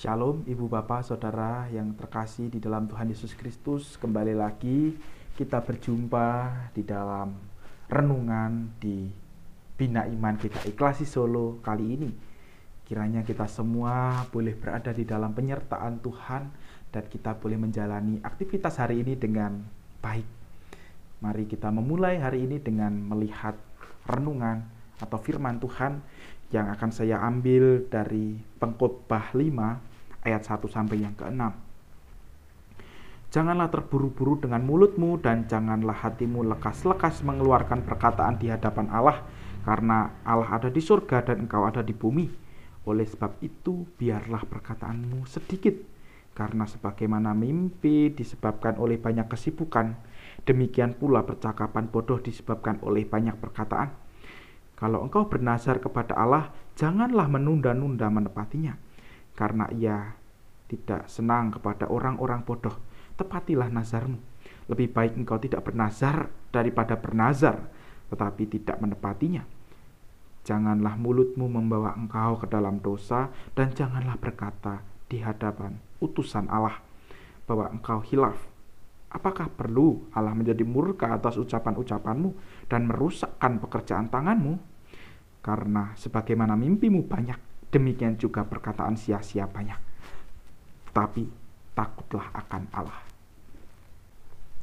Shalom Ibu Bapak Saudara yang terkasih di dalam Tuhan Yesus Kristus. Kembali lagi kita berjumpa di dalam renungan di Bina Iman GKI Klasi Solo kali ini. Kiranya kita semua boleh berada di dalam penyertaan Tuhan dan kita boleh menjalani aktivitas hari ini dengan baik. Mari kita memulai hari ini dengan melihat renungan atau firman Tuhan yang akan saya ambil dari Pengkhotbah 5 ayat 1 sampai yang ke-6. Janganlah terburu-buru dengan mulutmu dan janganlah hatimu lekas-lekas mengeluarkan perkataan di hadapan Allah, karena Allah ada di surga dan engkau ada di bumi. Oleh sebab itu biarlah perkataanmu sedikit, karena sebagaimana mimpi disebabkan oleh banyak kesibukan, demikian pula percakapan bodoh disebabkan oleh banyak perkataan. Kalau engkau bernazar kepada Allah, janganlah menunda-nunda menepatinya, karena Ia tidak senang kepada orang-orang bodoh. Tepatilah nazarmu. Lebih baik engkau tidak bernazar daripada bernazar, tetapi tidak menepatinya. Janganlah mulutmu membawa engkau ke dalam dosa, dan janganlah berkata di hadapan utusan Allah bahwa engkau hilaf. Apakah perlu Allah menjadi murka atas ucapan-ucapanmu dan merusakkan pekerjaan tanganmu? Karena sebagaimana mimpimu banyak, demikian juga perkataan sia-sia banyak. Tetapi takutlah akan Allah.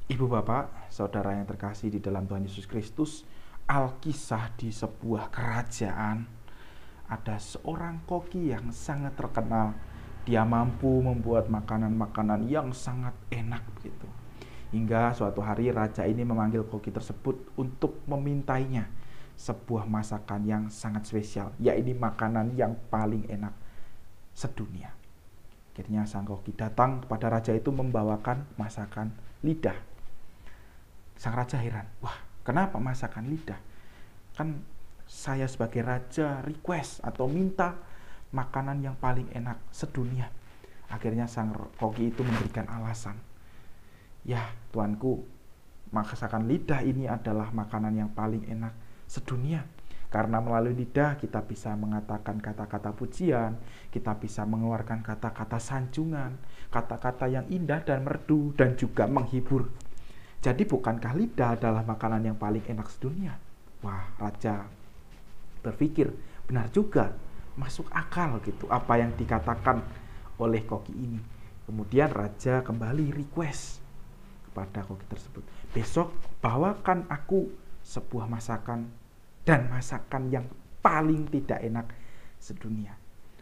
Ibu bapak, saudara yang terkasih di dalam Tuhan Yesus Kristus, Alkisah di sebuah kerajaan, ada seorang koki yang sangat terkenal. Dia mampu membuat makanan-makanan yang sangat enak begitu. Hingga suatu hari raja ini memanggil koki tersebut untuk memintainya sebuah masakan yang sangat spesial, yaitu makanan yang paling enak sedunia. Akhirnya sang koki datang kepada raja itu membawakan masakan lidah. Sang raja heran, wah kenapa masakan lidah? Kan saya sebagai raja request atau minta makanan yang paling enak sedunia. Akhirnya sang koki itu memberikan alasan. Ya tuanku, masakan lidah ini adalah makanan yang paling enak sedunia. Karena melalui lidah kita bisa mengatakan kata-kata pujian, kita bisa mengeluarkan kata-kata sanjungan, kata-kata yang indah dan merdu dan juga menghibur. Jadi bukankah lidah adalah makanan yang paling enak sedunia? Wah, raja berpikir, benar juga, masuk akal gitu apa yang dikatakan oleh koki ini. Kemudian raja kembali request pada koki tersebut, besok bawakan aku sebuah masakan dan masakan yang paling tidak enak sedunia.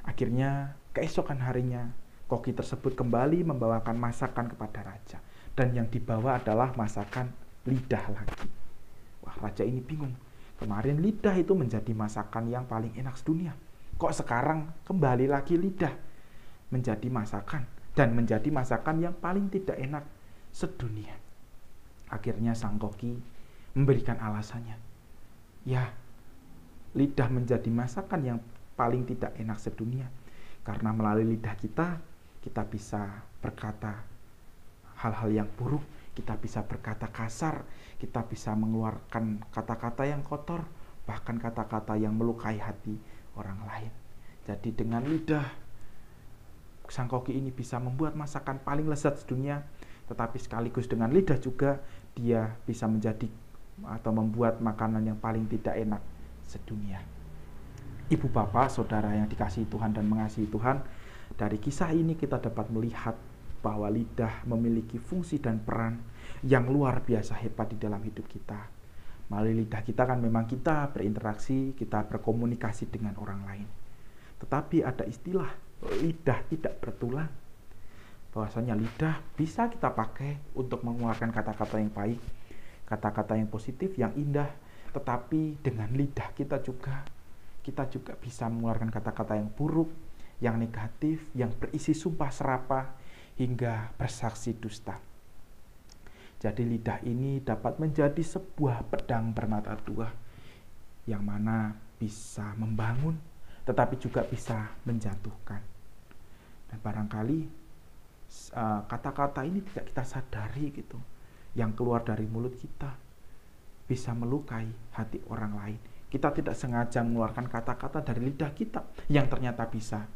Akhirnya keesokan harinya koki tersebut kembali membawakan masakan kepada raja, dan yang dibawa adalah masakan lidah lagi. Wah, raja ini bingung. Kemarin lidah itu menjadi masakan yang paling enak sedunia, kok sekarang kembali lagi lidah menjadi masakan dan menjadi masakan yang paling tidak enak sedunia. Akhirnya sang koki memberikan alasannya. Ya, lidah menjadi masakan yang paling tidak enak sedunia karena melalui lidah kita bisa berkata hal-hal yang buruk, kita bisa berkata kasar, kita bisa mengeluarkan kata-kata yang kotor, bahkan kata-kata yang melukai hati orang lain. Jadi dengan lidah sang koki ini bisa membuat masakan paling lezat sedunia, tetapi sekaligus dengan lidah juga dia bisa menjadi atau membuat makanan yang paling tidak enak sedunia. Ibu bapak, saudara yang dikasihi Tuhan dan mengasihi Tuhan, dari kisah ini kita dapat melihat bahwa lidah memiliki fungsi dan peran yang luar biasa hebat di dalam hidup kita. Melalui lidah kita kan memang kita berinteraksi, kita berkomunikasi dengan orang lain. Tetapi ada istilah lidah tidak bertulang. Bahwasanya lidah bisa kita pakai untuk mengeluarkan kata-kata yang baik, kata-kata yang positif, yang indah. Tetapi dengan lidah kita juga bisa mengeluarkan kata-kata yang buruk, yang negatif, yang berisi sumpah serapah, hingga bersaksi dusta. Jadi lidah ini dapat menjadi sebuah pedang bermata dua, yang mana bisa membangun, tetapi juga bisa menjatuhkan. Dan barangkali kata-kata ini tidak kita sadari gitu, yang keluar dari mulut kita bisa melukai hati orang lain. Kita tidak sengaja mengeluarkan kata-kata dari lidah kita yang ternyata bisa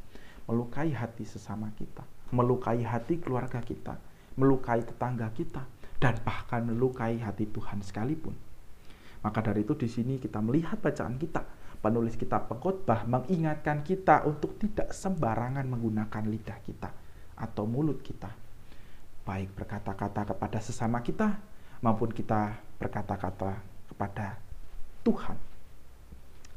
melukai hati sesama kita, melukai hati keluarga kita, melukai tetangga kita, dan bahkan melukai hati Tuhan sekalipun. Maka dari itu di sini kita melihat bacaan kita, penulis kitab Pengkhotbah mengingatkan kita untuk tidak sembarangan menggunakan lidah kita atau mulut kita, baik berkata-kata kepada sesama kita maupun kita berkata-kata kepada Tuhan.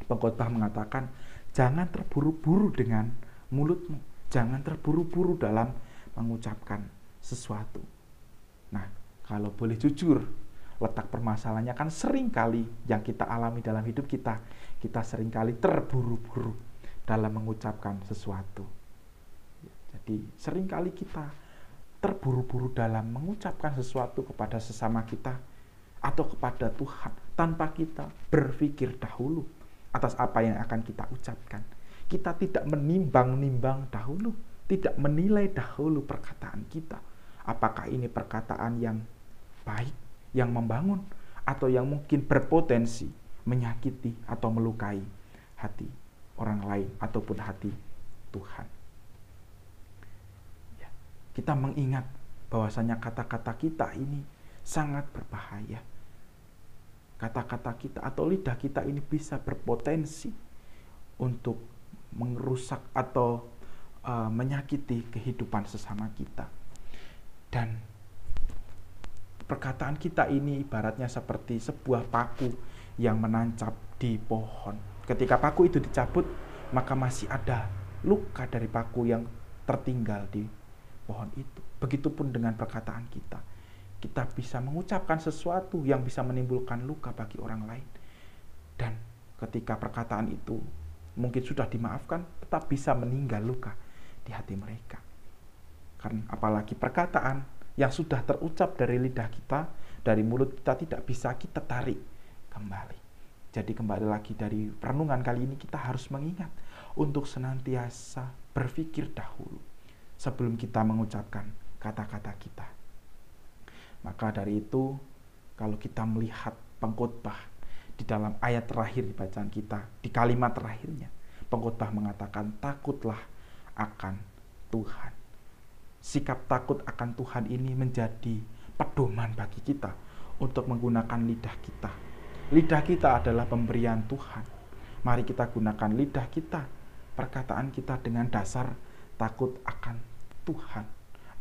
Pengkhotbah mengatakan, jangan terburu-buru dengan mulutmu, jangan terburu-buru dalam mengucapkan sesuatu. Nah, kalau boleh jujur, letak permasalahannya kan seringkali yang kita alami dalam hidup kita seringkali terburu-buru dalam mengucapkan sesuatu. Jadi seringkali kita terburu-buru dalam mengucapkan sesuatu kepada sesama kita atau kepada Tuhan tanpa kita berpikir dahulu atas apa yang akan kita ucapkan. Kita tidak menimbang-nimbang dahulu, tidak menilai dahulu perkataan kita. Apakah ini perkataan yang baik, yang membangun, atau yang mungkin berpotensi menyakiti atau melukai hati orang lain ataupun hati Tuhan. Ya, kita mengingat bahwasanya kata-kata kita ini sangat berbahaya. Kata-kata kita atau lidah kita ini bisa berpotensi untuk merusak atau menyakiti kehidupan sesama kita. Dan perkataan kita ini ibaratnya seperti sebuah paku yang menancap di pohon. Ketika paku itu dicabut, maka masih ada luka dari paku yang tertinggal di pohon itu. Begitupun dengan perkataan kita. Kita bisa mengucapkan sesuatu yang bisa menimbulkan luka bagi orang lain. Dan ketika perkataan itu mungkin sudah dimaafkan, tetap bisa meninggal luka di hati mereka. Karena apalagi perkataan yang sudah terucap dari lidah kita, dari mulut kita, tidak bisa kita tarik kembali. Jadi kembali lagi dari renungan kali ini, kita harus mengingat untuk senantiasa berpikir dahulu sebelum kita mengucapkan kata-kata kita. Maka dari itu, kalau kita melihat pengkhotbah di dalam ayat terakhir di bacaan kita, di kalimat terakhirnya, pengkhotbah mengatakan, takutlah akan Tuhan. Sikap takut akan Tuhan ini menjadi pedoman bagi kita untuk menggunakan lidah kita. Lidah kita adalah pemberian Tuhan. Mari kita gunakan lidah kita, perkataan kita dengan dasar takut akan Tuhan.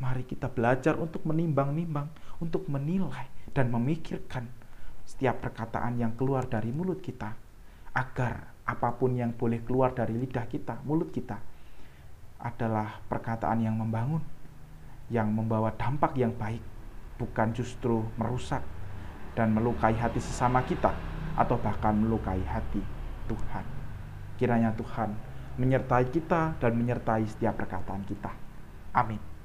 Mari kita belajar untuk menimbang-nimbang, untuk menilai dan memikirkan setiap perkataan yang keluar dari mulut kita, agar apapun yang boleh keluar dari lidah kita, mulut kita, adalah perkataan yang membangun, yang membawa dampak yang baik, bukan justru merusak dan melukai hati sesama kita, atau bahkan melukai hati Tuhan. Kiranya Tuhan menyertai kita dan menyertai setiap perkataan kita. Amin.